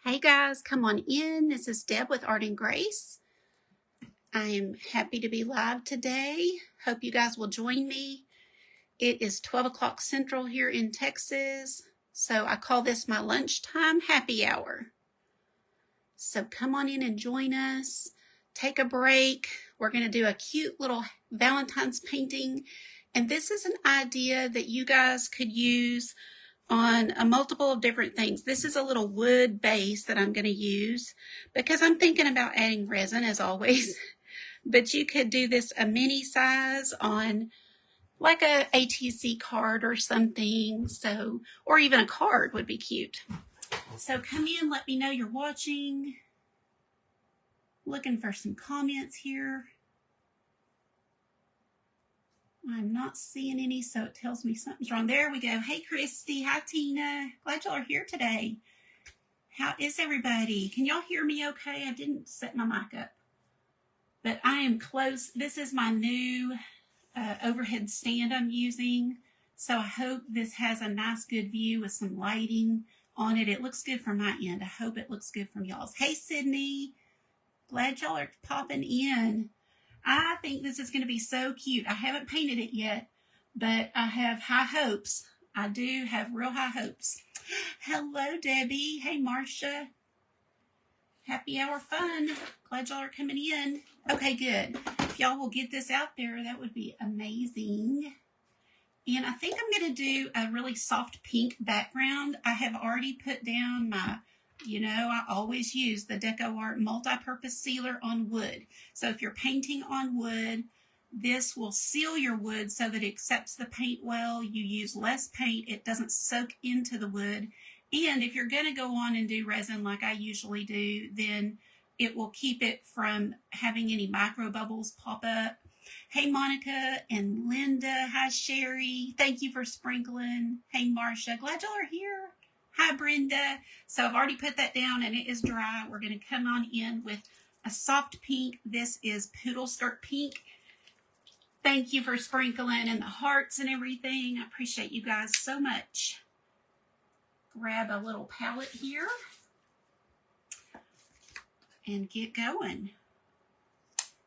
Hey guys, come on in. This is Deb with Art and Grace. I am happy to be live today. Hope you guys will join me. It is 12 o'clock Central here in Texas, so I call this my lunchtime happy hour. So come on in and join us. Take a break. We're going to do a cute little Valentine's painting, and this is an idea that you guys could use on a multiple of different things. This is a little wood base that I'm going to use because I'm thinking about adding resin as always. But you could do this a mini size on like a ATC card or something. So, or even a card would be cute. So come in, let me know you're watching. Looking for some comments here. I'm not seeing any, so it tells me something's wrong. There we go. Hey, Christy. Hi, Tina. Glad y'all are here today. How is everybody? Can y'all hear me okay? I didn't set my mic up, but I am close. This is my new overhead stand I'm using, so I hope this has a nice, good view with some lighting on it. It looks good from my end. I hope it looks good from y'all's. Hey, Sydney. Glad y'all are popping in. I think this is going to be so cute. I haven't painted it yet, but I have high hopes. I do have real high hopes. Hello, Debbie. Hey, Marcia. Happy hour fun. Glad y'all are coming in. Okay, good. If y'all will get this out there, that would be amazing. And I think I'm going to do a really soft pink background. I have already put down my, I always use the DecoArt multi-purpose sealer on wood. So if you're painting on wood, this will seal your wood so that it accepts the paint well. You use less paint. It doesn't soak into the wood. And if you're going to go on and do resin like I usually do, then it will keep it from having any micro bubbles pop up. Hey, Monica and Linda. Hi, Sherry. Thank you for sprinkling. Hey, Marcia. Glad y'all are here. Hi, Brenda. So I've already put that down and it is dry. We're going to come on in with a soft pink. This is Poodle Skirt Pink. Thank you for sprinkling and the hearts and everything. I appreciate you guys so much. Grab a little palette here and get going.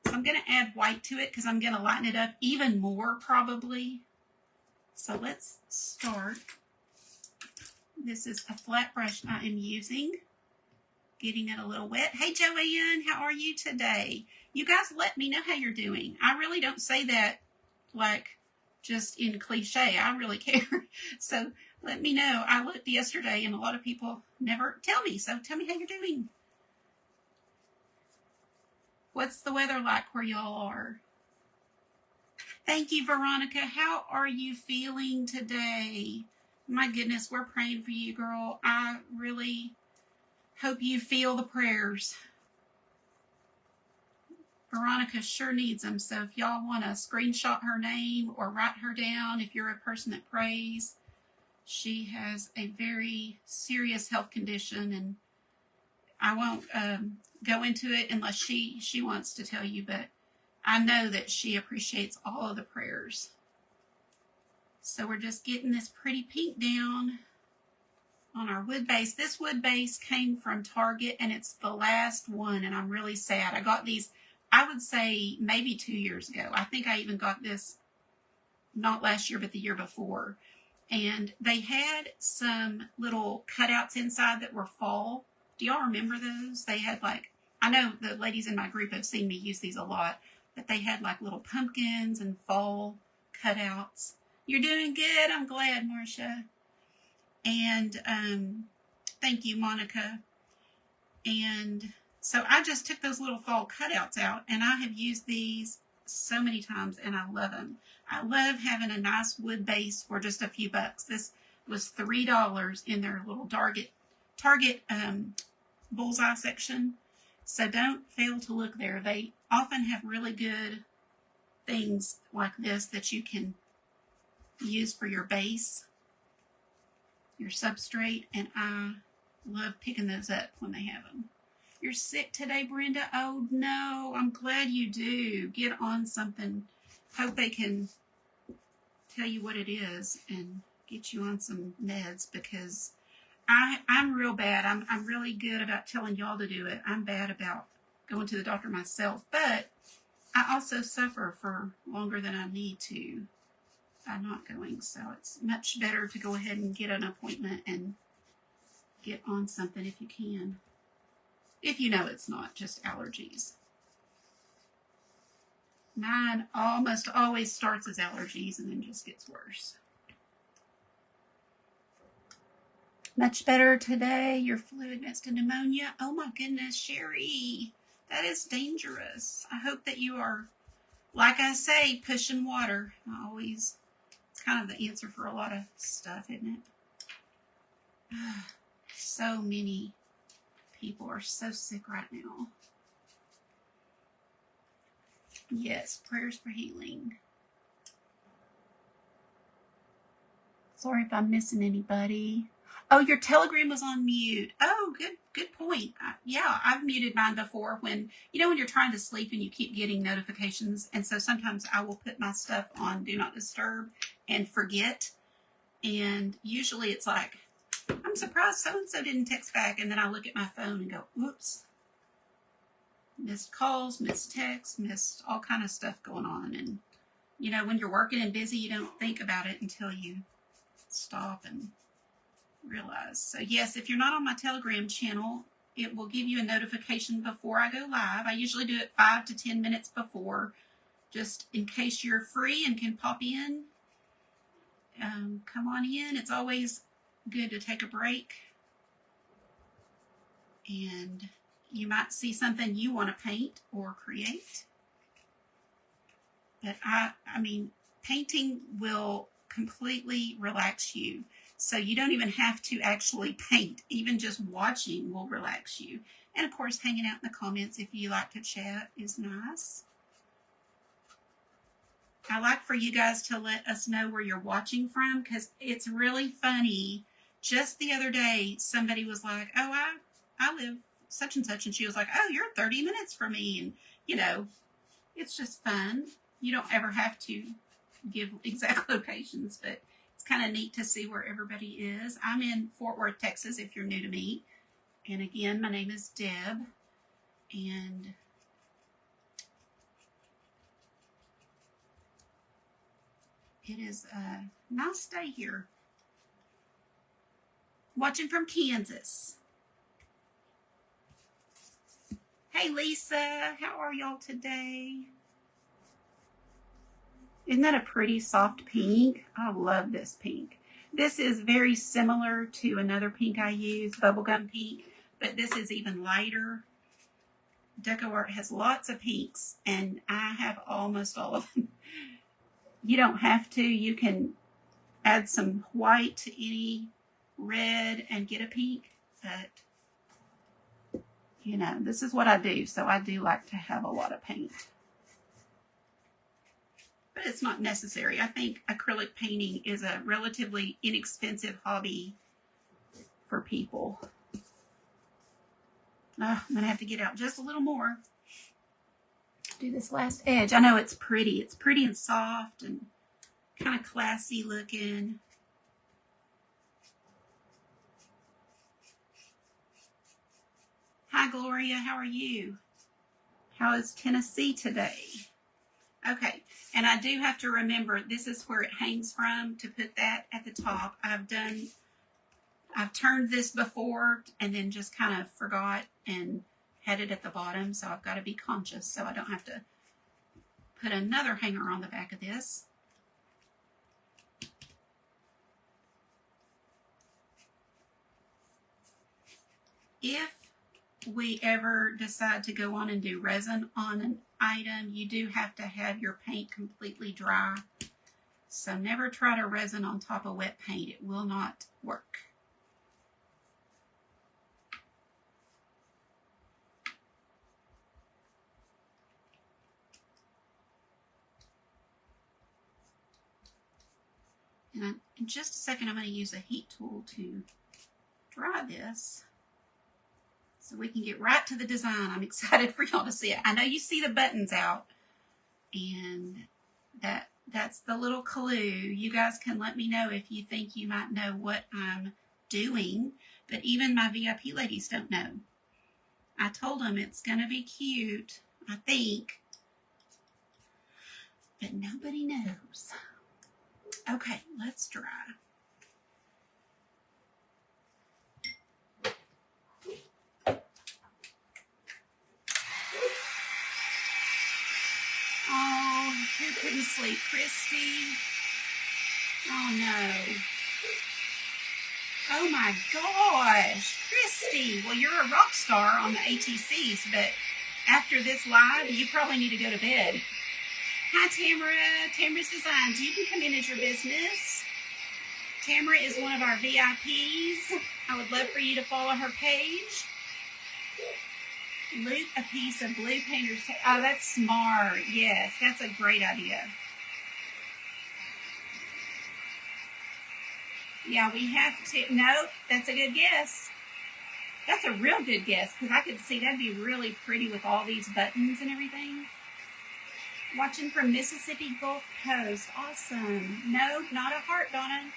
So I'm going to add white to it because I'm going to lighten it up even more probably. So let's start. This is a flat brush I am using. Getting it a little wet. Hey, Joanne, how are you today? You guys let me know how you're doing. I really don't say that like just in cliche. I really care. So let me know. I looked yesterday and a lot of people never tell me. So tell me how you're doing. What's the weather like where y'all are? Thank you, Veronica. How are you feeling today? My goodness, we're praying for you, girl. I really hope you feel the prayers. Veronica sure needs them. So if y'all want to screenshot her name or write her down, if you're a person that prays, she has a very serious health condition, and I won't go into it unless she wants to tell you, but I know that she appreciates all of the prayers. So we're just getting this pretty pink down on our wood base. This wood base came from Target, and it's the last one, and I'm really sad. I got these, I would say, maybe 2 years ago. I think I even got this not last year, but the year before. And they had some little cutouts inside that were fall. Do y'all remember those? They had like, I know the ladies in my group have seen me use these a lot, but they had like little pumpkins and fall cutouts. You're doing good. I'm glad, Marcia. And thank you, Monica. And so I just took those little fall cutouts out, and I have used these so many times, and I love them. I love having a nice wood base for just a few bucks. This was $3 in their little Target bullseye section. So don't fail to look there. They often have really good things like this that you can use for your base, your substrate, and I love picking those up when they have them. You're sick today, Brenda? Oh, no. I'm glad you do. Get on something. Hope they can tell you what it is and get you on some meds, because I'm real bad. I'm really good about telling y'all to do it. I'm bad about going to the doctor myself, but I also suffer for longer than I need to by not going. So it's much better to go ahead and get an appointment and get on something if you can. If you know it's not just allergies. Mine almost always starts as allergies and then just gets worse. Much better today. Your fluid next to pneumonia. Oh my goodness, Sherry. That is dangerous. I hope that you are, like I say, pushing water. It's kind of the answer for a lot of stuff, isn't it? So many people are so sick right now. Yes, prayers for healing. Sorry if I'm missing anybody. Oh, your Telegram was on mute. Oh, good point. Yeah, I've muted mine before when you're trying to sleep and you keep getting notifications. And so sometimes I will put my stuff on Do Not Disturb and forget. And usually it's like, I'm surprised so-and-so didn't text back. And then I look at my phone and go, oops. Missed calls, missed texts, missed all kind of stuff going on. And, when you're working and busy, you don't think about it until you stop and realize. So yes, if you're not on my Telegram channel, it will give you a notification before I go live. I usually do it 5 to 10 minutes before, just in case you're free and can pop in. Come on in. It's always good to take a break. And you might see something you want to paint or create. But I mean, painting will completely relax you. So you don't even have to actually paint. Even just watching will relax you. And of course, hanging out in the comments if you like to chat is nice. I like for you guys to let us know where you're watching from, because it's really funny. Just the other day, somebody was like, oh, I live such and such. And she was like, oh, you're 30 minutes from me. And, it's just fun. You don't ever have to give exact locations, but it's kind of neat to see where everybody is. I'm in Fort Worth, Texas, if you're new to me. And again, my name is Deb. And it is a nice day here. Watching from Kansas. Hey, Lisa. How are y'all today? Isn't that a pretty soft pink? I love this pink. This is very similar to another pink I use, bubblegum pink, but this is even lighter. DecoArt has lots of pinks, and I have almost all of them. You don't have to. You can add some white to any red and get a pink, but, this is what I do, so I do like to have a lot of paint. But it's not necessary. I think acrylic painting is a relatively inexpensive hobby for people. I'm going to have to get out just a little more. Do this last edge. I know it's pretty. It's pretty and soft and kind of classy looking. Hi, Gloria. How are you? How is Tennessee today? Okay, and I do have to remember, this is where it hangs from, to put that at the top. I've turned this before and then just kind of forgot and had it at the bottom, so I've got to be conscious so I don't have to put another hanger on the back of this. If we ever decide to go on and do resin on an item, you do have to have your paint completely dry. So never try to resin on top of wet paint. It will not work. And in just a second, I'm going to use a heat tool to dry this, so we can get right to the design. I'm excited for y'all to see it. I know you see the buttons out, and that's the little clue. You guys can let me know if you think you might know what I'm doing. but even my VIP ladies don't know. I told them it's going to be cute, I think, but nobody knows. Okay, let's dry. Oh, who couldn't sleep? Christy? Oh, no. Oh, my gosh. Christy, well, you're a rock star on the ATCs, but after this live, you probably need to go to bed. Hi, Tamara. Tamara's Designs. You can come in as your business. Tamara is one of our VIPs. I would love for you to follow her page. Loot a piece of blue painter's tape. Oh, that's smart. Yes, that's a great idea. Yeah, we have to. No, that's a good guess. That's a real good guess, because I could see that'd be really pretty with all these buttons and everything. Watching from Mississippi Gulf Coast. Awesome. No, not a heart, Donna.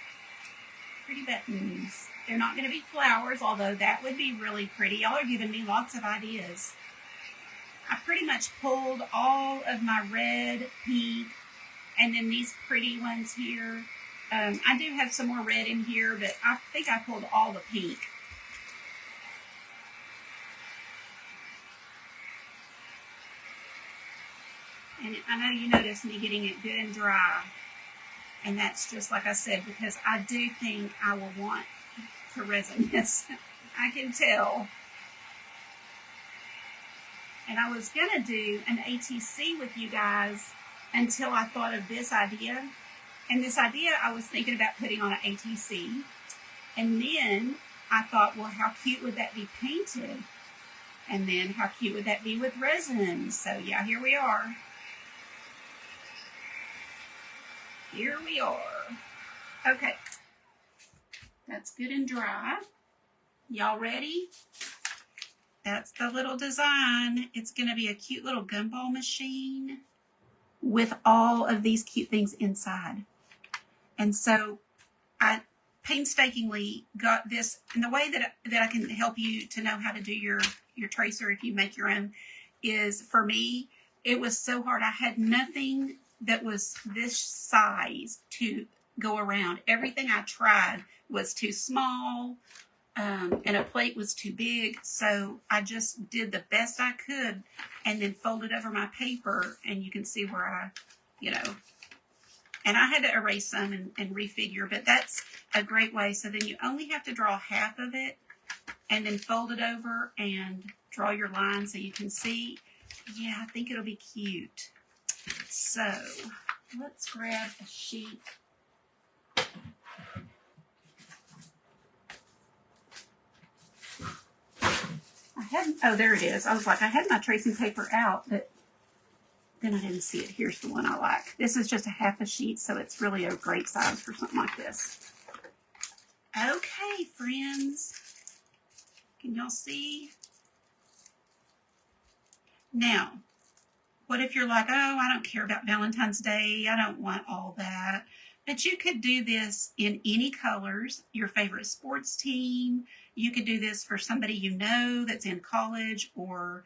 Pretty buttons. They're not going to be flowers, although that would be really pretty. Y'all are giving me lots of ideas. I pretty much pulled all of my red, pink, and then these pretty ones here. I do have some more red in here, but I think I pulled all the pink. And I know you noticed me getting it good and dry. And that's just like I said, because I do think I will want to resin this. I can tell. And I was going to do an ATC with you guys until I thought of this idea. And this idea I was thinking about putting on an ATC. And then I thought, well, how cute would that be painted? And then how cute would that be with resin? So yeah, here we are. Here we are. Okay. That's good and dry. Y'all ready? That's the little design. It's going to be a cute little gumball machine with all of these cute things inside. And so I painstakingly got this, and the way that I can help you to know how to do your tracer if you make your own is, for me, it was so hard. I had nothing that was this size to go around. Everything I tried was too small, and a plate was too big. So I just did the best I could and then folded over my paper, and you can see where I, and I had to erase some and refigure, but that's a great way. So then you only have to draw half of it and then fold it over and draw your line so you can see. Yeah, I think it'll be cute. So let's grab a sheet. Oh, there it is. I was like, I had my tracing paper out, but then I didn't see it. Here's the one I like. This is just a half a sheet, so it's really a great size for something like this. Okay, friends. Can y'all see? Now, what if you're like, oh, I don't care about Valentine's Day. I don't want all that. But you could do this in any colors, your favorite sports team. You could do this for somebody you know that's in college, or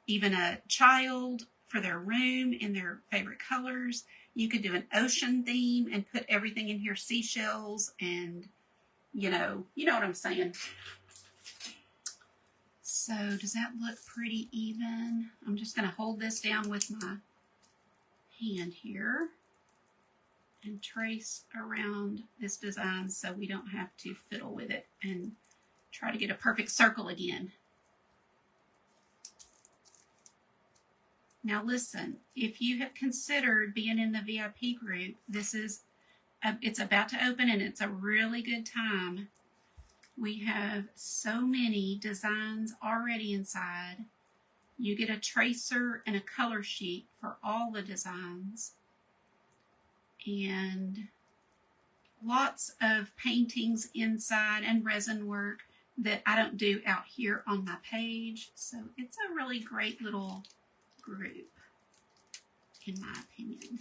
even a child for their room in their favorite colors. You could do an ocean theme and put everything in here, seashells, and you know what I'm saying. So does that look pretty even? I'm just going to hold this down with my hand here and trace around this design so we don't have to fiddle with it and try to get a perfect circle again. Now listen, if you have considered being in the VIP group, it's about to open and it's a really good time. We have so many designs already inside. You get a tracer and a color sheet for all the designs. And lots of paintings inside and resin work that I don't do out here on my page. So it's a really great little group, in my opinion.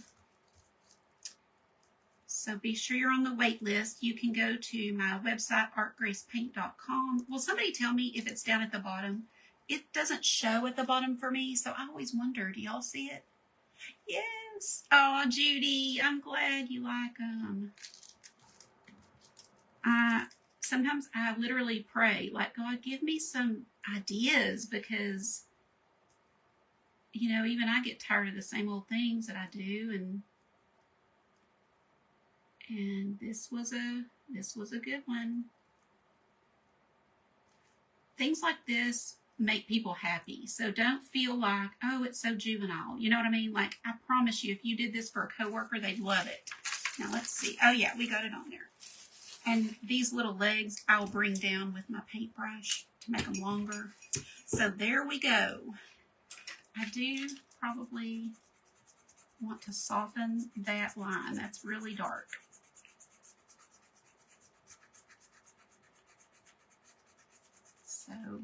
So be sure you're on the wait list. You can go to my website, artgracepaint.com. Will somebody tell me if it's down at the bottom? It doesn't show at the bottom for me, so I always wonder, do y'all see it? Yes. Oh, Judy, I'm glad you like them. Sometimes I literally pray, like, God, give me some ideas, because, you know, even I get tired of the same old things that I do, and this was a good one. Things like this make people happy. So don't feel like, oh, it's so juvenile. You know what I mean? Like, I promise you, if you did this for a coworker, they'd love it. Now let's see. Oh yeah, we got it on there. And these little legs I'll bring down with my paintbrush to make them longer. So there we go. I do probably want to soften that line. That's really dark. So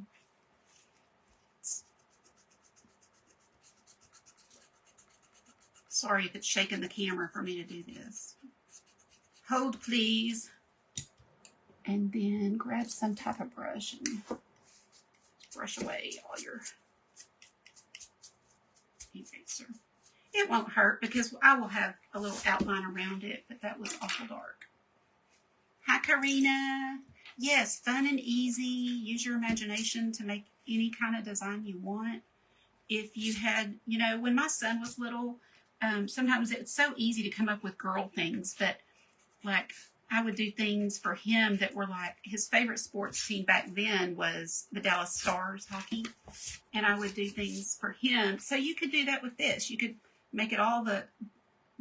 sorry if it's shaking the camera for me to do this. Hold, please. And then grab some type of brush and brush away all your eraser. It won't hurt because I will have a little outline around it, but that was awful dark. Hi, Karina. Yes, fun and easy. Use your imagination to make any kind of design you want. If you had, you know, when my son was little, sometimes it's so easy to come up with girl things, but like I would do things for him that were like, his favorite sports team back then was the Dallas Stars hockey. And I would do things for him. So you could do that with this. You could make it all the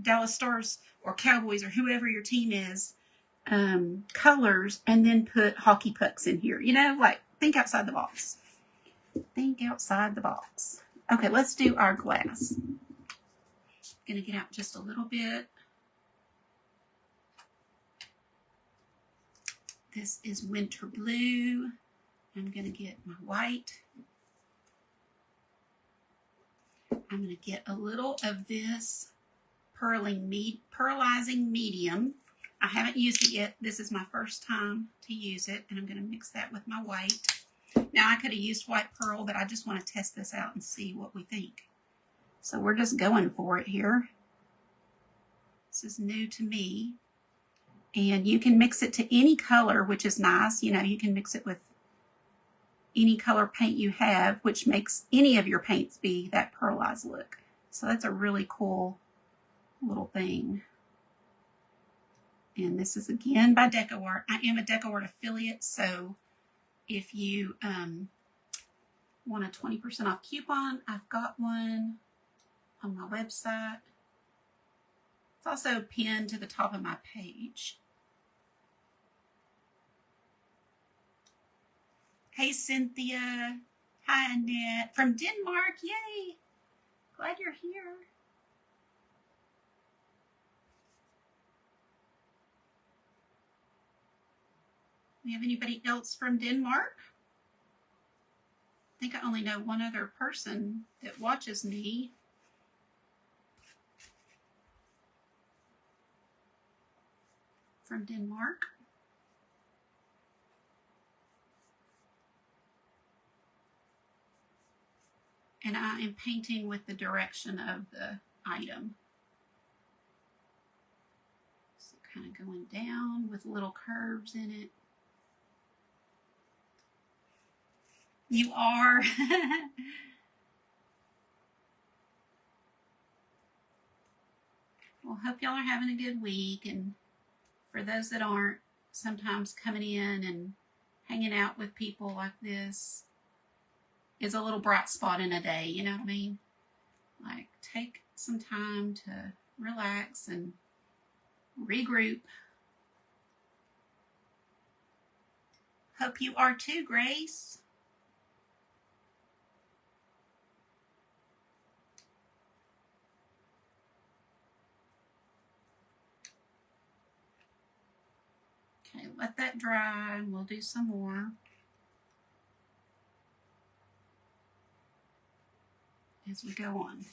Dallas Stars or Cowboys or whoever your team is, colors, and then put hockey pucks in here. You know, like, think outside the box. Think outside the box. Okay, let's do our glass. Gonna get out just a little bit. This is winter blue. I'm going to get my white. I'm going to get a little of this pearlizing medium. I haven't used it yet. This is my first time to use it, and I'm going to mix that with my white. Now, I could have used white pearl, but I just want to test this out and see what we think. So we're just going for it here. This is new to me. And you can mix it to any color, which is nice. You know, you can mix it with any color paint you have, which makes any of your paints be that pearlized look. So that's a really cool little thing. And this is again by DecoArt. I am a DecoArt affiliate, so if you want a 20% off coupon, I've got one on my website. It's also pinned to the top of my page. Hey, Cynthia. Hi, Annette. From Denmark. Yay. Glad you're here. We have anybody else from Denmark? I think I only know one other person that watches me. From Denmark. And I am painting with the direction of the item. So kind of going down with little curves in it. You are. Well, hope y'all are having a good week. And for those that aren't, sometimes coming in and hanging out with people like this is a little bright spot in a day, you know what I mean? Like, take some time to relax and regroup. Hope you are too, Grace. Okay, let that dry and we'll do some more. As we go on.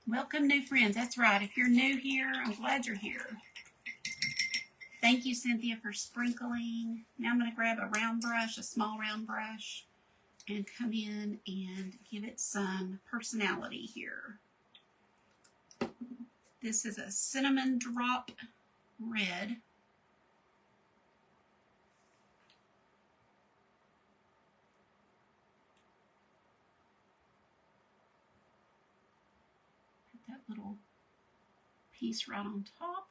Welcome, new friends. That's right. If you're new here, I'm glad you're here. Thank you, Cynthia, for sprinkling. Now I'm going to grab a round brush, a small round brush, and come in and give it some personality here. This is a cinnamon drop red. Put that little piece right on top.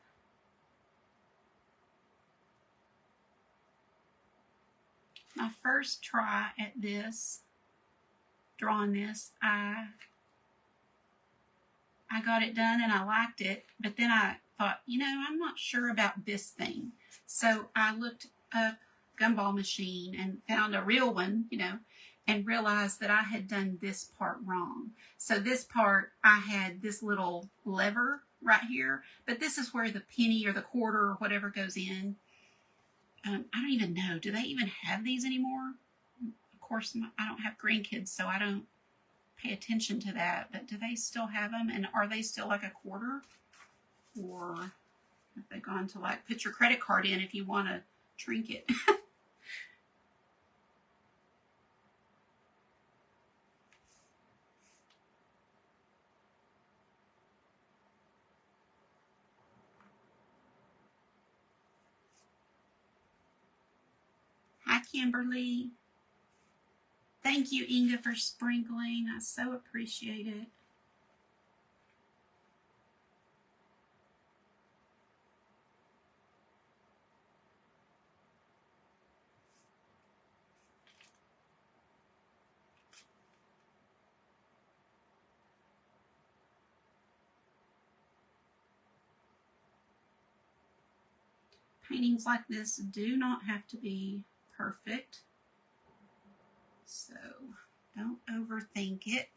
My first try at this, drawing this, I got it done and I liked it, but then I thought, you know, I'm not sure about this thing. So I looked up gumball machine and found a real one, you know, and realized that I had done this part wrong. So this part, I had this little lever right here, but this is where the penny or the quarter or whatever goes in. I don't even know. Do they even have these anymore? Of course, I don't have grandkids, so I don't pay attention to that. But do they still have them? And are they still like a quarter? Or have they gone to like put your credit card in if you want a trinket? Hi, Kimberly. Thank you, Inga, for sprinkling. I so appreciate it. Paintings like this do not have to be perfect, so don't overthink it.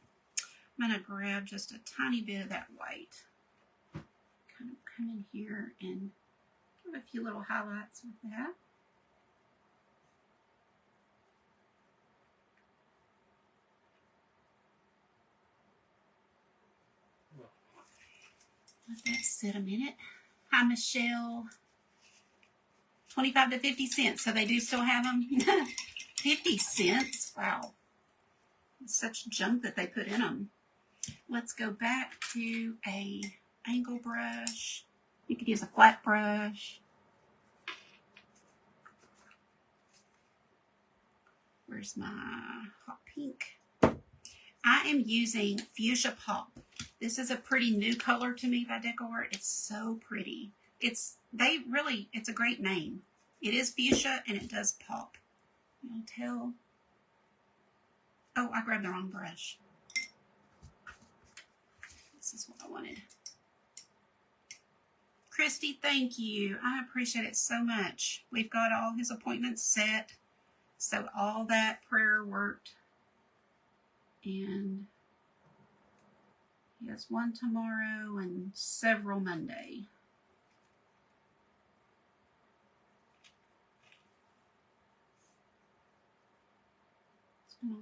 I'm going to grab just a tiny bit of that white, kind of come in here and give a few little highlights with that. Let that sit a minute. Hi, Michelle. 25 to 50 cents. So they do still have them? 50 cents? Wow. It's such junk that they put in them. Let's go back to a angle brush. You could use a flat brush. Where's my hot pink? I am using Fuchsia Pop. This is a pretty new color to me by DecoArt. It's so pretty. It's a great name. It is fuchsia and it does pop. You'll tell. Oh, I grabbed the wrong brush. This is what I wanted. Christy, thank you. I appreciate it so much. We've got all his appointments set. So all that prayer worked. And he has one tomorrow and several Monday. It's been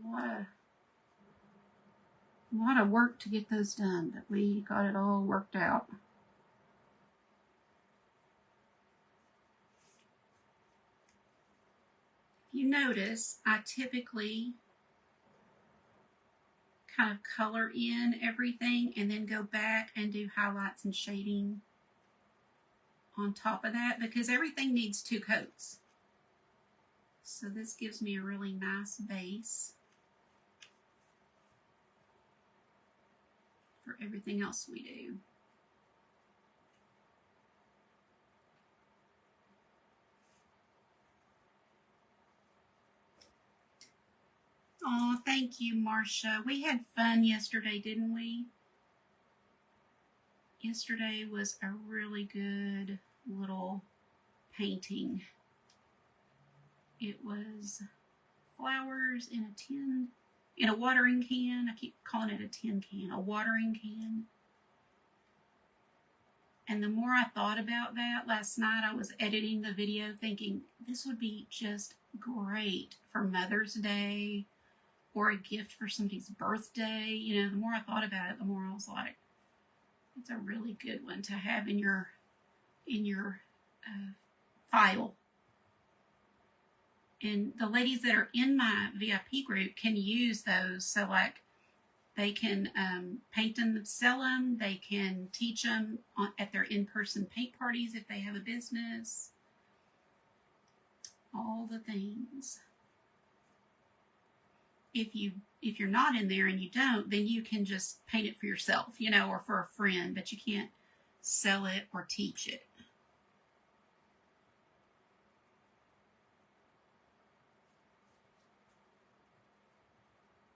a lot of work to get those done, but we got it all worked out. If you notice, I typically kind of color in everything and then go back and do highlights and shading on top of that because everything needs 2 coats. So this gives me a really nice base for everything else we do. Oh, thank you, Marcia. We had fun yesterday, didn't we? Yesterday was a really good little painting. It was flowers in a watering can. I keep calling it a tin can, a watering can. And the more I thought about that, last night I was editing the video thinking this would be just great for Mother's Day or a gift for somebody's birthday. You know, the more I thought about it, the more I was like, It's a really good one to have in your file. And the ladies that are in my VIP group can use those. So like they can paint them, sell them. They can teach them at their in-person paint parties if they have a business. All the things. If you're not in there and you don't, then you can just paint it for yourself, you know, or for a friend, but you can't sell it or teach it.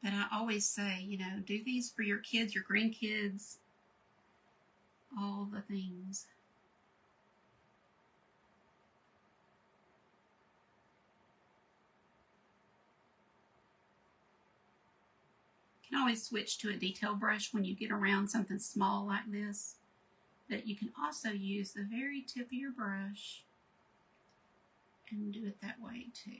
But I always say, you know, do these for your kids, your grandkids, all the things. You can always switch to a detail brush when you get around something small like this. But you can also use the very tip of your brush and do it that way too.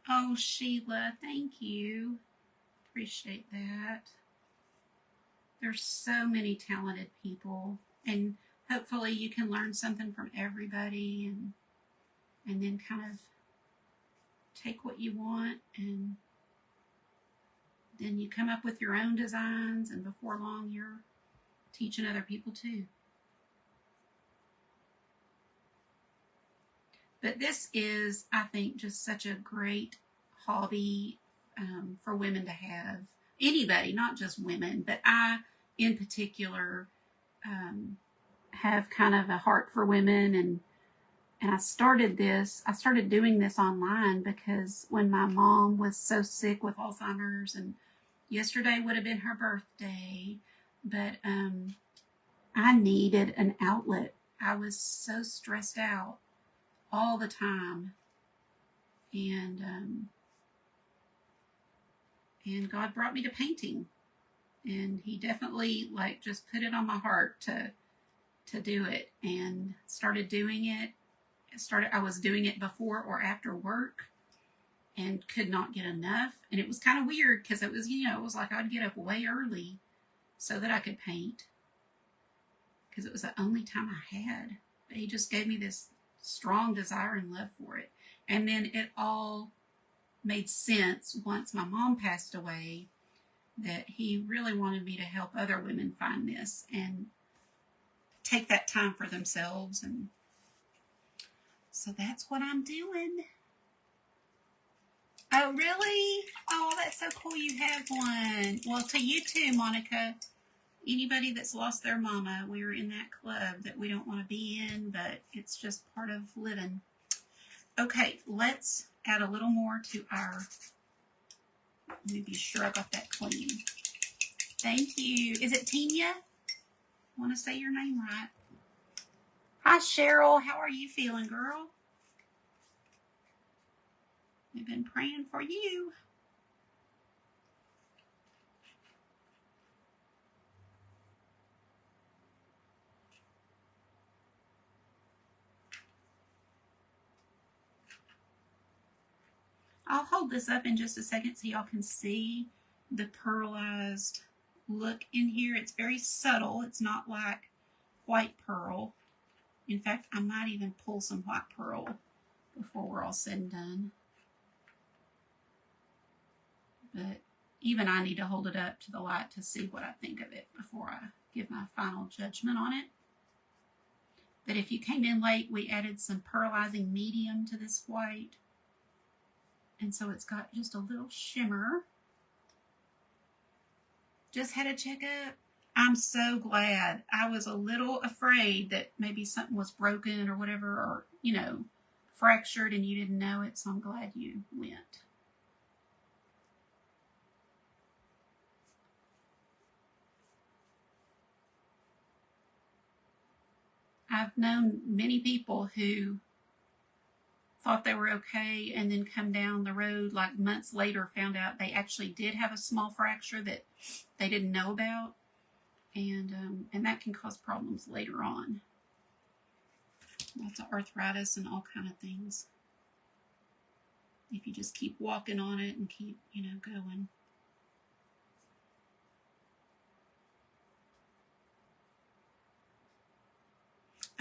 Oh, Sheila, thank you. Appreciate that. There's so many talented people, and hopefully you can learn something from everybody and then kind of take what you want, and then you come up with your own designs, and before long you're teaching other people too. But this is, I think, just such a great hobby for women to have. Anybody, not just women, but I, in particular, have kind of a heart for women. And I started doing this online because when my mom was so sick with Alzheimer's, and yesterday would have been her birthday, but I needed an outlet. I was so stressed out all the time, and God brought me to painting, and he definitely like just put it on my heart to do it, and started doing it. I was doing it before or after work and could not get enough, and it was kind of weird because it was, you know, it was like I'd get up way early so that I could paint because it was the only time I had. But he just gave me this strong desire and love for it. And then it all made sense once my mom passed away, that he really wanted me to help other women find this and take that time for themselves. And so that's what I'm doing. Oh, really? Oh, that's so cool you have one. Well, to you too, Monica. Anybody that's lost their mama, we're in that club that we don't want to be in, but it's just part of living. Okay, let's add a little more to our, let me be sure I got that clean. Thank you. Is it Tina? I want to say your name right. Hi, Cheryl. How are you feeling, girl? We've been praying for you. I'll hold this up in just a second so y'all can see the pearlized look in here. It's very subtle. It's not like white pearl. In fact, I might even pull some white pearl before we're all said and done. But even I need to hold it up to the light to see what I think of it before I give my final judgment on it. But if you came in late, we added some pearlizing medium to this white. And so it's got just a little shimmer. Just had a checkup. I'm so glad. I was a little afraid that maybe something was broken or whatever, or, you know, fractured and you didn't know it. So I'm glad you went. I've known many people who thought they were okay and then come down the road like months later found out they actually did have a small fracture that they didn't know about, and that can cause problems later on. Lots of arthritis and all kind of things. If you just keep walking on it and keep, going.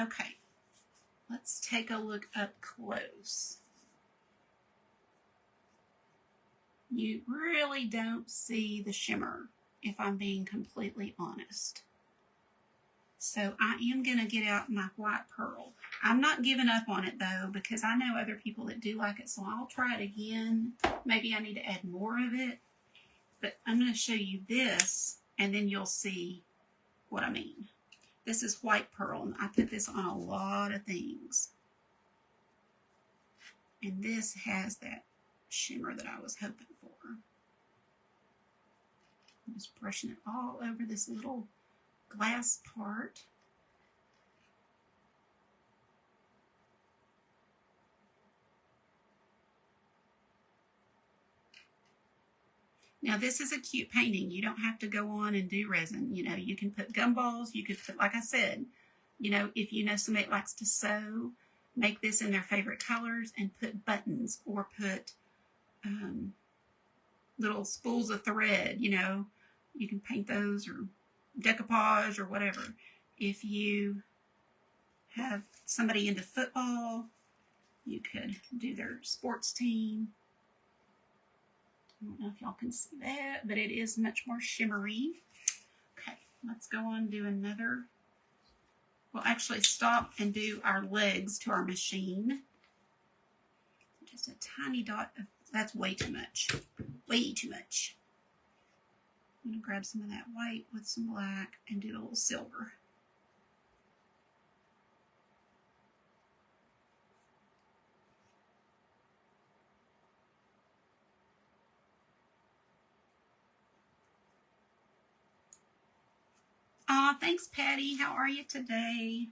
Okay, let's take a look up close. You really don't see the shimmer, if I'm being completely honest. So I am going to get out my white pearl. I'm not giving up on it though, because I know other people that do like it, so I'll try it again. Maybe I need to add more of it, but I'm going to show you this, and then you'll see what I mean. This is white pearl, and I put this on a lot of things. And this has that shimmer that I was hoping for. I'm just brushing it all over this little glass part. Now this is a cute painting. You don't have to go on and do resin. You can put gumballs. You could put, like I said, if you know somebody that likes to sew, make this in their favorite colors and put buttons, or put little spools of thread. You can paint those, or decoupage, or whatever. If you have somebody into football, you could do their sports team. I don't know if y'all can see that, but it is much more shimmery. Okay, let's go on and do another. We'll actually stop and do our legs to our machine. Just a tiny dot of, that's way too much. Way too much. I'm going to grab some of that white with some black and do a little silver. Aw, thanks, Patty. How are you today?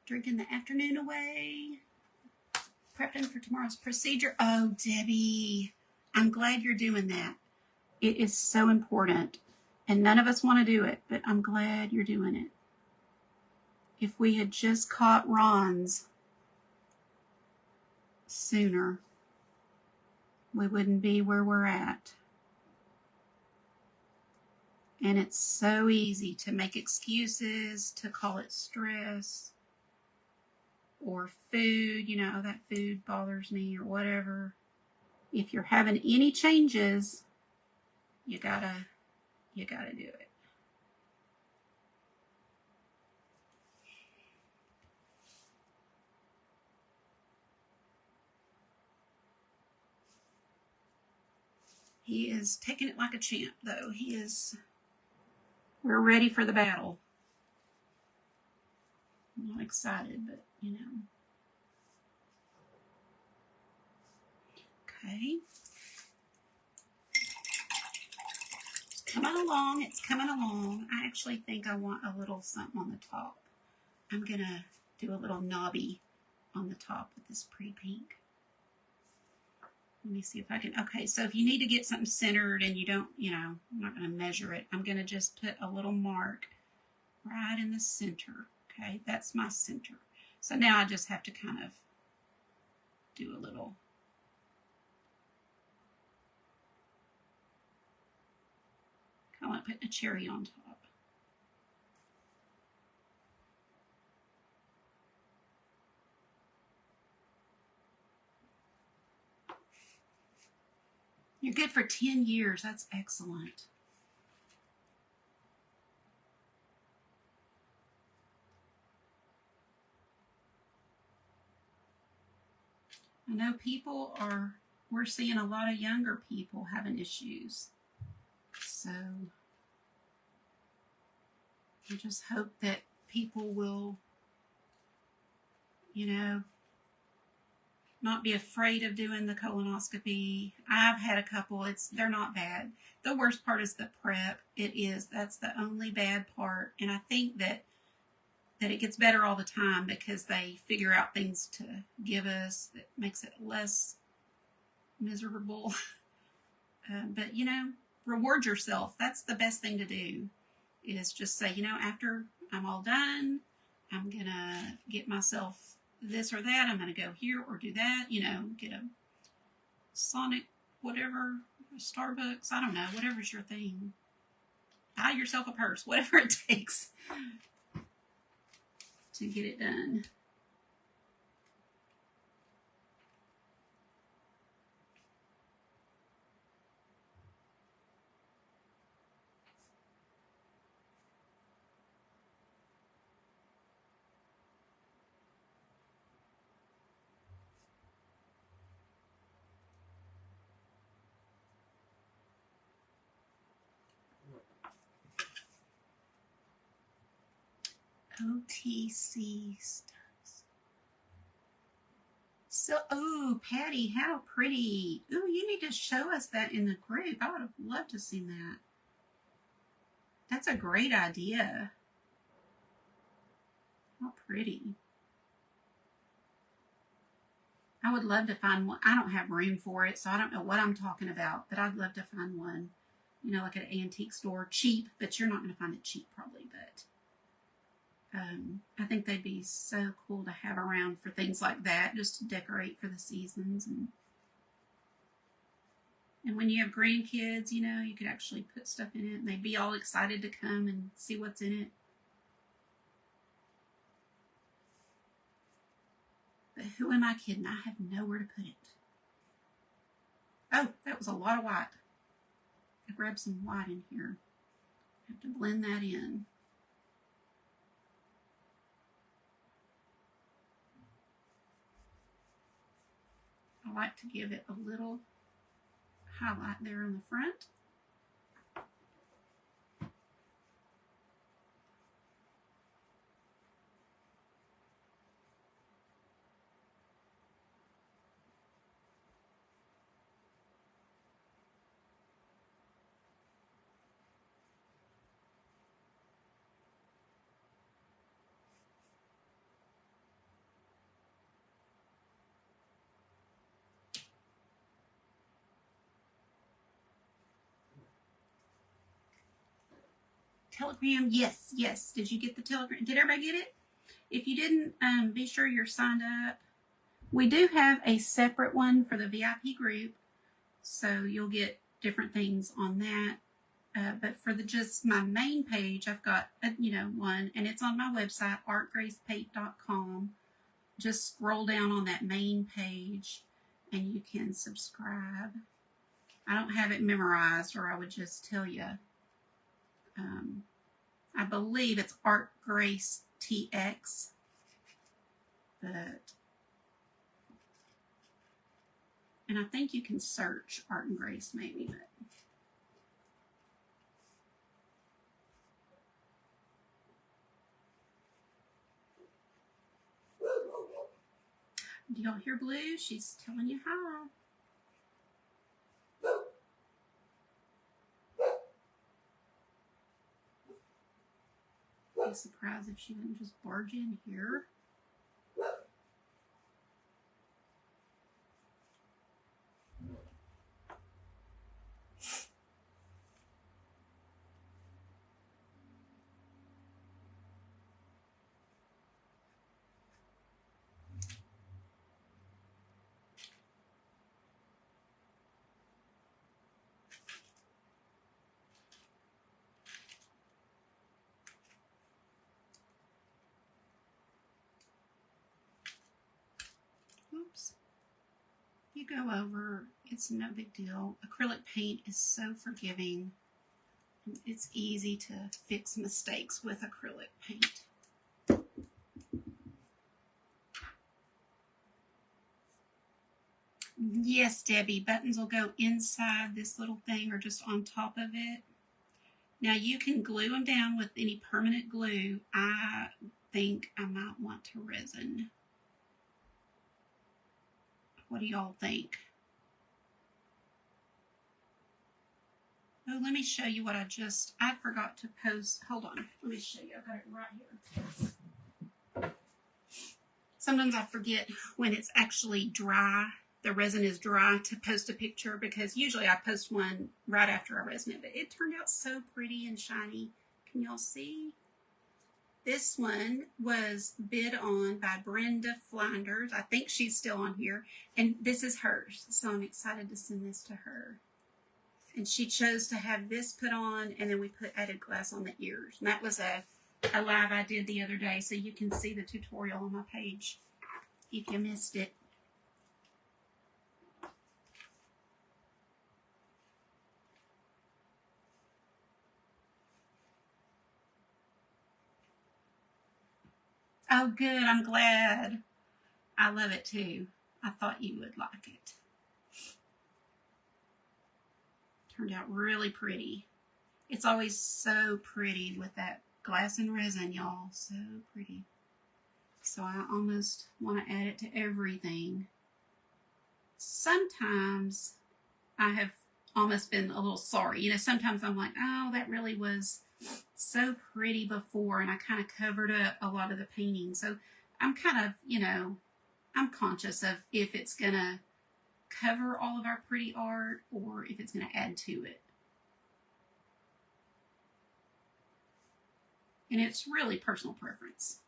Drinking the afternoon away, prepping for tomorrow's procedure. Oh, Debbie, I'm glad you're doing that. It is so important, and none of us want to do it, but I'm glad you're doing it. If we had just caught Ron's sooner, we wouldn't be where we're at. And it's so easy to make excuses, to call it stress, or food, that food bothers me, or whatever. If you're having any changes, you gotta do it. He is taking it like a champ, though. We're ready for the battle. I'm not excited, but Okay. It's coming along. It's coming along. I actually think I want a little something on the top. I'm going to do a little knobby on the top with this pretty pink. Let me see if I can. Okay, so if you need to get something centered and you don't, I'm not going to measure it. I'm going to just put a little mark right in the center. Okay, that's my center. So now I just have to kind of do a little. Kind of like putting a cherry on top. You're good for 10 years. That's excellent. I know we're seeing a lot of younger people having issues. So I just hope that people will, you know, not be afraid of doing the colonoscopy. I've had a couple. They're not bad. The worst part is the prep. That's the only bad part. And I think that it gets better all the time because they figure out things to give us that makes it less miserable. But, you know, reward yourself. That's the best thing to do, is just say, you know, after I'm all done, I'm going to get myself this or that. I'm going to go here or do that, you know, get a Sonic, whatever, a Starbucks, I don't know, whatever's your thing. Buy yourself a purse, whatever it takes to get it done. OTC stuff. So, oh, Patty, how pretty. Ooh, you need to show us that in the group. I would have loved to have seen that. That's a great idea. How pretty. I would love to find one. I don't have room for it, so I don't know what I'm talking about, but I'd love to find one, you know, like at an antique store. Cheap, but you're not going to find it cheap probably, but I think they'd be so cool to have around for things like that, just to decorate for the seasons. And when you have grandkids, you know, you could actually put stuff in it, and they'd be all excited to come and see what's in it. But who am I kidding? I have nowhere to put it. Oh, that was a lot of white. I grabbed some white in here. I have to blend that in. I like to give it a little highlight there on the front. Telegram, yes. Did you get the telegram? Did everybody get it? If you didn't, be sure you're signed up. We do have a separate one for the VIP group, so you'll get different things on that. But for just my main page, I've got one, and it's on my website, artgracepaint.com. Just scroll down on that main page, and you can subscribe. I don't have it memorized, or I would just tell you. I believe it's Art Grace TX, and I think you can search Art and Grace maybe, but. Do y'all hear Blue? She's telling you hi. I'd be surprised if she wouldn't just barge in here. Oops. You go over, it's no big deal. Acrylic paint is so forgiving. It's easy to fix mistakes with acrylic paint. Yes, Debbie, buttons will go inside this little thing or just on top of it. Now you can glue them down with any permanent glue. I think I might want to resin. What do y'all think? Oh, let me show you what I forgot to post. Hold on. Let me show you. I've got it right here. Sometimes I forget when it's actually dry, the resin is dry, to post a picture, because usually I post one right after I resin it. But it turned out so pretty and shiny. Can y'all see? This one was bid on by Brenda Flinders. I think she's still on here. And this is hers. So I'm excited to send this to her. And she chose to have this put on, and then we added glass on the ears. And that was a live I did the other day, so you can see the tutorial on my page if you missed it. Oh, good. I'm glad. I love it too. I thought you would like it. Turned out really pretty. It's always so pretty with that glass and resin, y'all. So pretty. So I almost want to add it to everything. Sometimes I have almost been a little sorry. You know, sometimes I'm like, oh, that really was so pretty before, and I kind of covered up a lot of the painting. So I'm kind of, you know, I'm conscious of if it's going to cover all of our pretty art or if it's going to add to it. And it's really personal preference.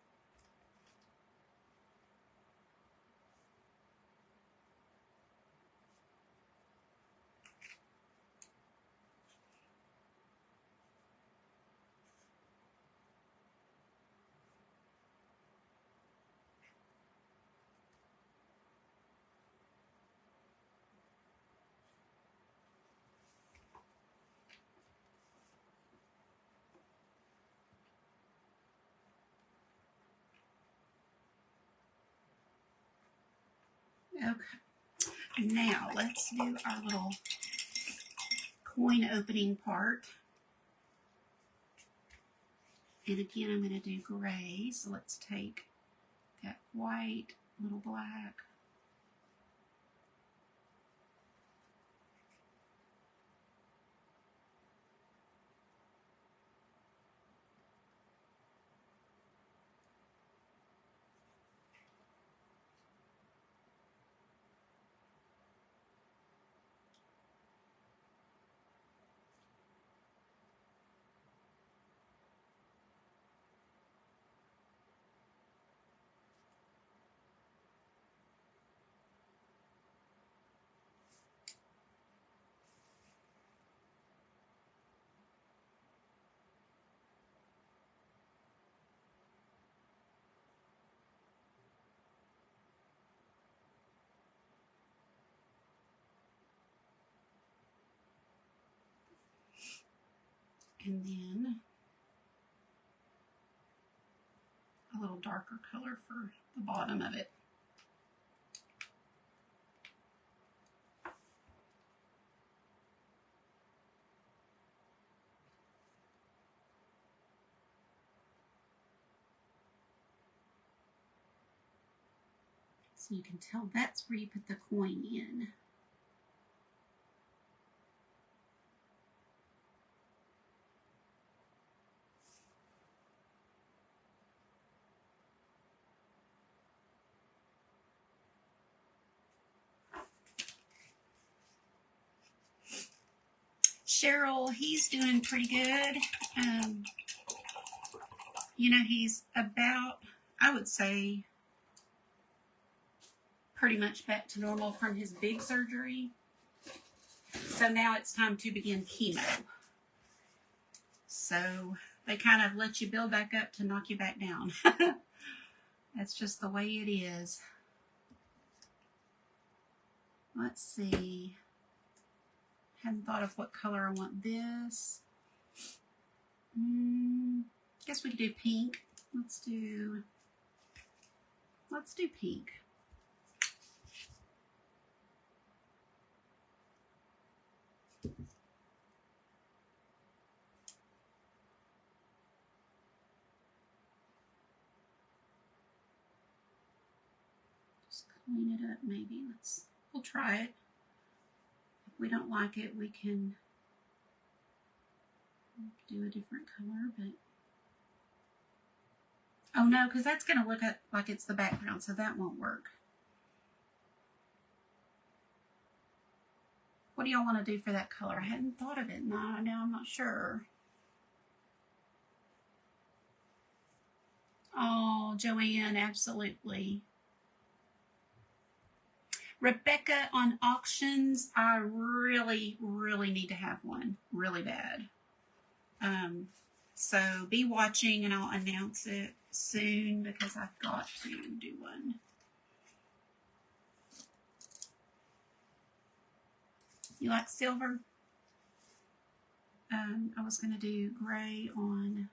Okay, now let's do our little coin opening part. And again, I'm going to do gray. So let's take that white, little black. And then a little darker color for the bottom of it. So you can tell that's where you put the coin in. Cheryl, he's doing pretty good. You know, he's about, I would say, pretty much back to normal from his big surgery. So now it's time to begin chemo. So they kind of let you build back up to knock you back down. That's just the way it is. Let's see. Hadn't thought of what color I want this. Guess we could do pink. Let's do pink. clean it up maybe. We'll try it. If we don't like it, we can do a different color, but oh no, because that's going to look like it's the background, so that won't work. What do y'all want to do for that color? I hadn't thought of it. Now I'm not sure. Oh, Joanne, absolutely. Rebecca, on auctions, I really, really need to have one. Really bad. So be watching and I'll announce it soon because I've got to do one. You like silver? I was going to do gray on...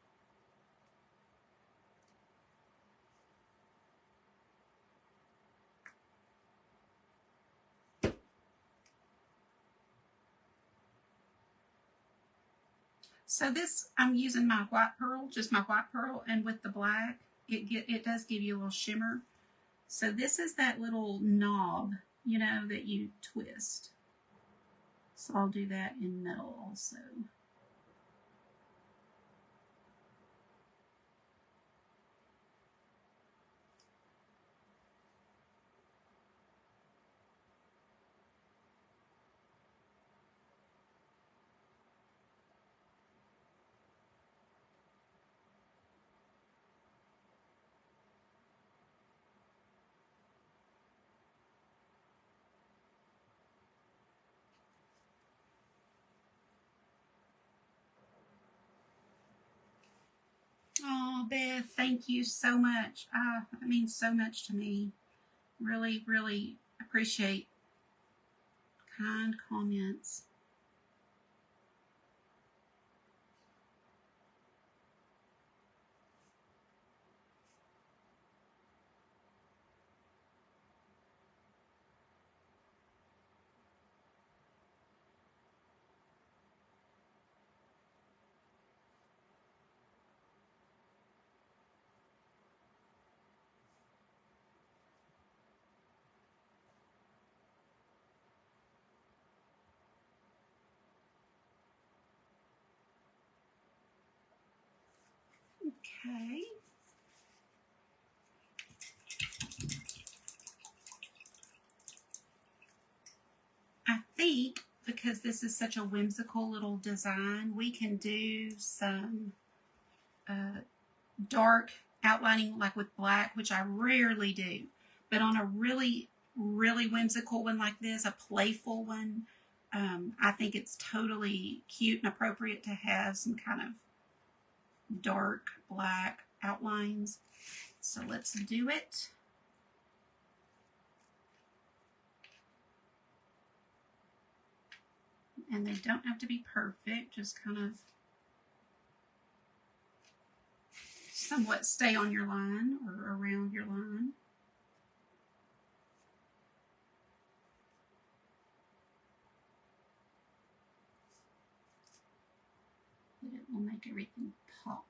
So this, I'm using my white pearl, just my white pearl, and with the black, it does give you a little shimmer. So this is that little knob, you know, that you twist. So I'll do that in metal also. Oh, Beth, thank you so much. That means so much to me. Really, really appreciate kind comments. Okay. I think because this is such a whimsical little design, we can do some dark outlining like with black, which I rarely do. But on a really, really whimsical one like this, a playful one, I think it's totally cute and appropriate to have some kind of dark black outlines. So let's do it. And they don't have to be perfect, just kind of somewhat stay on your line or around your line. But it will make everything pop.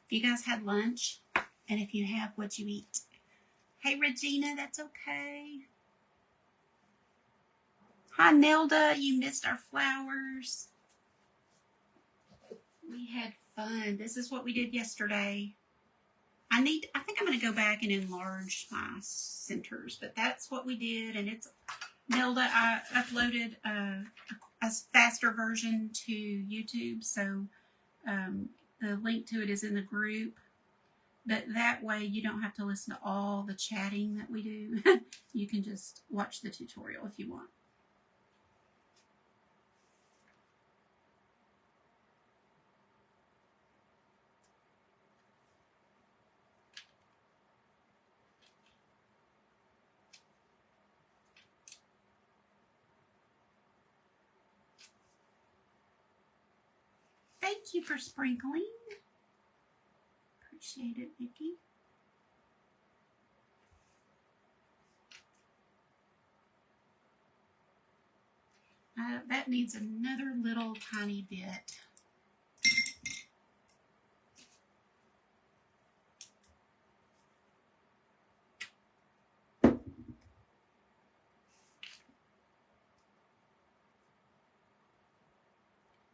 If you guys had lunch, and if you have, what'd you eat? Hey, Regina, that's okay. Hi, Nelda, you missed our flowers. We had fun. This is what we did yesterday. I think I'm going to go back and enlarge my centers, but that's what we did, and it's, Nelda, I uploaded a faster version to YouTube, so the link to it is in the group, but that way you don't have to listen to all the chatting that we do. You can just watch the tutorial if you want. Thank you for sprinkling. Appreciate it, Vicki. That needs another little tiny bit.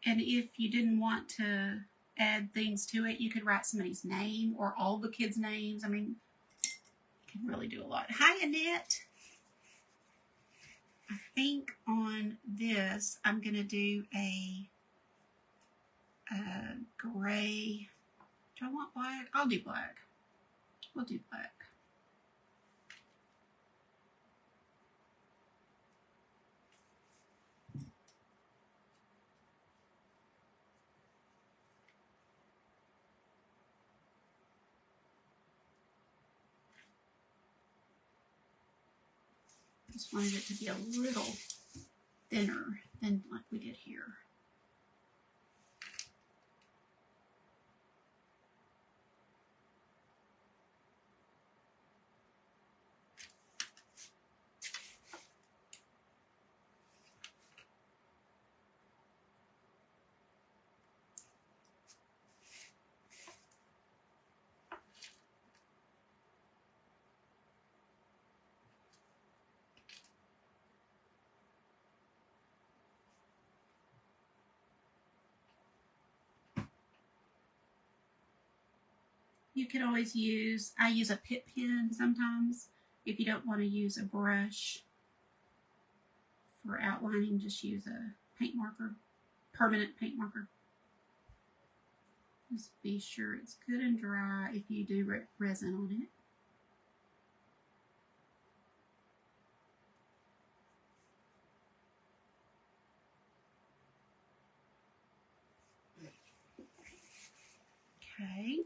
And if you didn't want to add things to it, you could write somebody's name or all the kids' names. I mean, you can really do a lot. Hi, Annette. I think on this, I'm going to do a gray. Do I want black? I'll do black. We'll do black. Just wanted it to be a little thinner than like we did here. You could always use, I use a pit pen sometimes. If you don't want to use a brush for outlining, just use a paint marker, permanent paint marker. Just be sure it's good and dry if you do resin on it. Okay.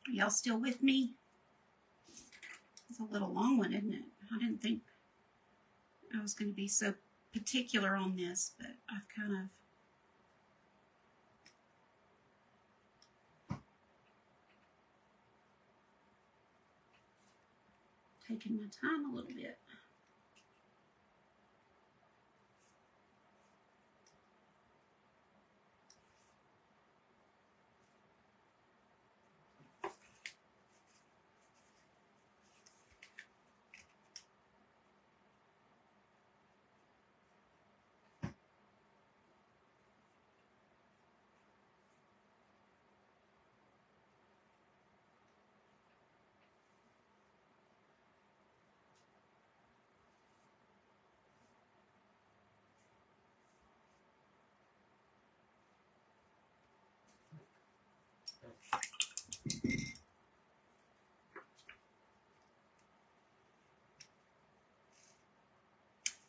Are y'all still with me? It's a little long one, isn't it? I didn't think I was going to be so particular on this, but I've kind of taken my time a little bit.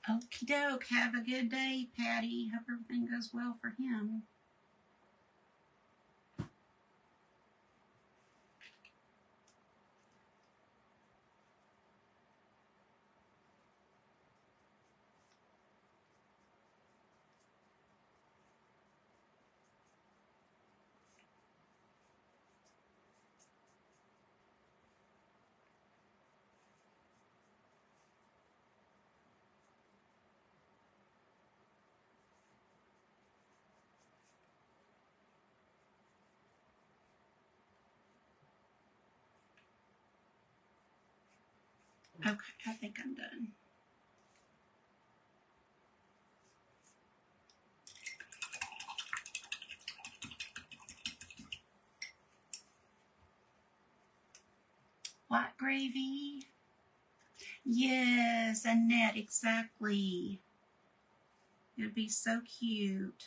Okie doke. Have a good day, Patty. Hope everything goes well for him. Okay, I think I'm done. White gravy. Yes, Annette, exactly. It would be so cute.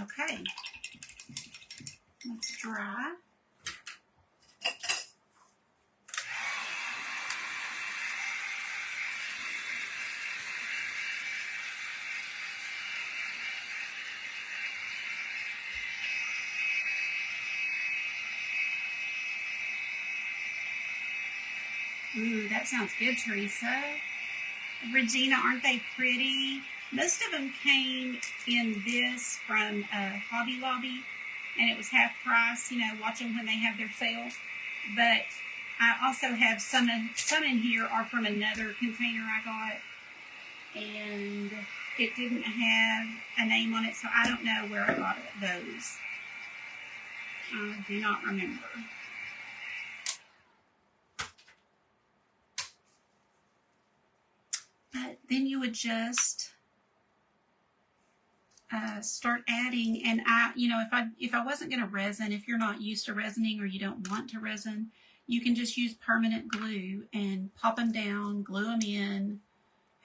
Okay, let's dry. Ooh, that sounds good, Teresa. Regina, aren't they pretty? Most of them came in this from Hobby Lobby, and it was half price, you know, watch them when they have their sale. But I also have some in here are from another container I got, and it didn't have a name on it, so I don't know where I got those. I do not remember. But then you would just start adding, and you know, if I wasn't going to resin, if you're not used to resining or you don't want to resin, you can just use permanent glue and pop them down, glue them in,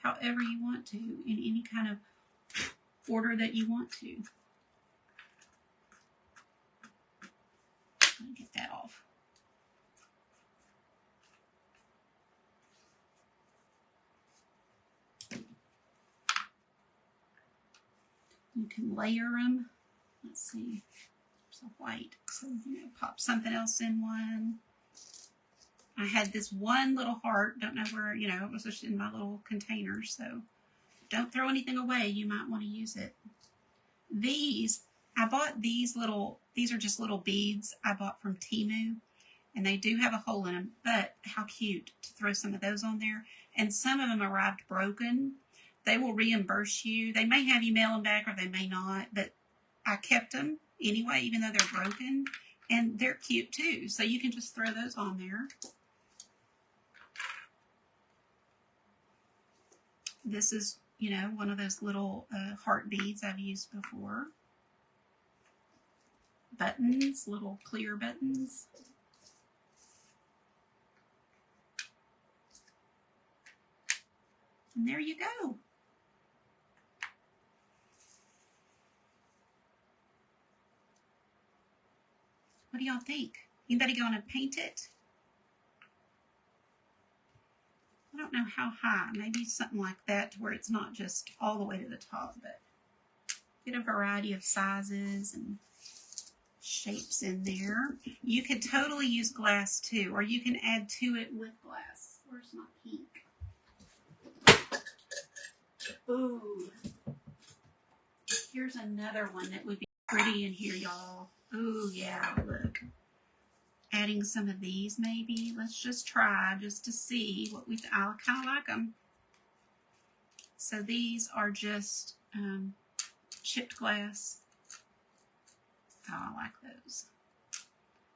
however you want to, in any kind of order that you want to. Let me get that off. You can layer them. Let's see, there's a white, so you know, pop something else in one. I had this one little heart, don't know where, you know, it was just in my little container, so don't throw anything away, you might want to use it. These, I bought these are just little beads I bought from Temu, and they do have a hole in them, but how cute to throw some of those on there. And some of them arrived broken. They will reimburse you. They may have you mail them back or they may not, but I kept them anyway, even though they're broken, and they're cute too. So you can just throw those on there. This is, you know, one of those little heart beads I've used before. Buttons, little clear buttons. And there you go. What do y'all think? Anybody going to paint it? I don't know how high. Maybe something like that to where it's not just all the way to the top, but get a variety of sizes and shapes in there. You could totally use glass too, or you can add to it with glass. Where's my pink? Ooh. Here's another one that would be pretty in here, y'all. Ooh, yeah, look. Adding some of these maybe. Let's just try just to see what I kind of like them. So these are just chipped glass. Oh, I like those.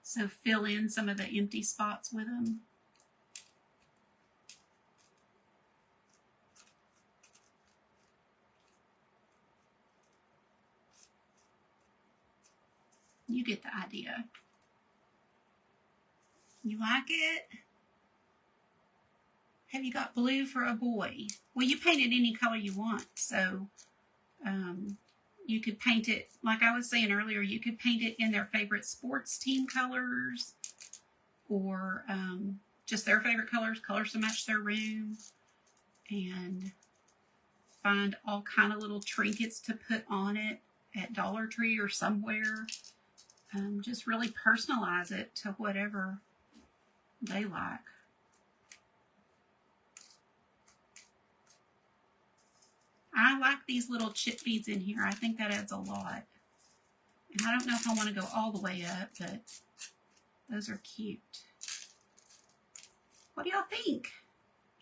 So fill in some of the empty spots with them. You get the idea. You like it? Have you got blue for a boy? Well, you paint it any color you want. So you could paint it, like I was saying earlier, you could paint it in their favorite sports team colors, or just their favorite colors to match their room, and find all kind of little trinkets to put on it at Dollar Tree or somewhere. Just really personalize it to whatever they like. I like these little chip beads in here. I think that adds a lot. And I don't know if I want to go all the way up, but those are cute. What do y'all think?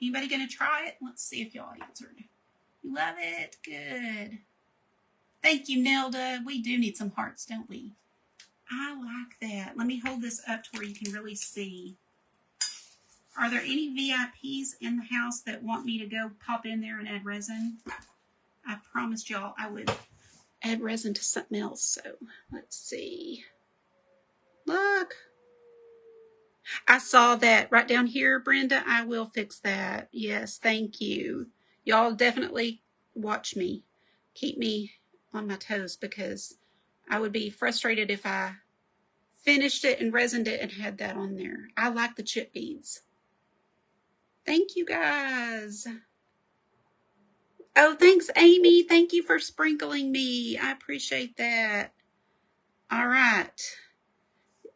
Anybody going to try it? Let's see if y'all answered. You love it? Good. Thank you, Nelda. We do need some hearts, don't we? I like that. Let me hold this up to where you can really see. Are there any VIPs in the house that want me to go pop in there and add resin? I promised y'all I would add resin to something else. So let's see. Look. I saw that right down here, Brenda. I will fix that. Yes, thank you. Y'all definitely watch me. Keep me on my toes, because I would be frustrated if I finished it and resined it and had that on there. I like the chip beads. Thank you guys. Oh, thanks, Amy. Thank you for sprinkling me. I appreciate that. All right.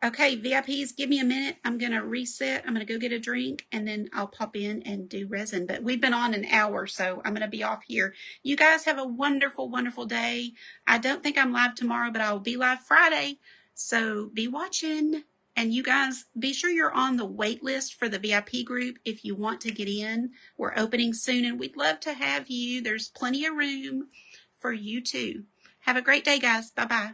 Okay, VIPs, give me a minute. I'm going to reset. I'm going to go get a drink, and then I'll pop in and do resin. But we've been on an hour, so I'm going to be off here. You guys have a wonderful, wonderful day. I don't think I'm live tomorrow, but I'll be live Friday. So be watching. And you guys, be sure you're on the wait list for the VIP group if you want to get in. We're opening soon, and we'd love to have you. There's plenty of room for you too. Have a great day, guys. Bye-bye.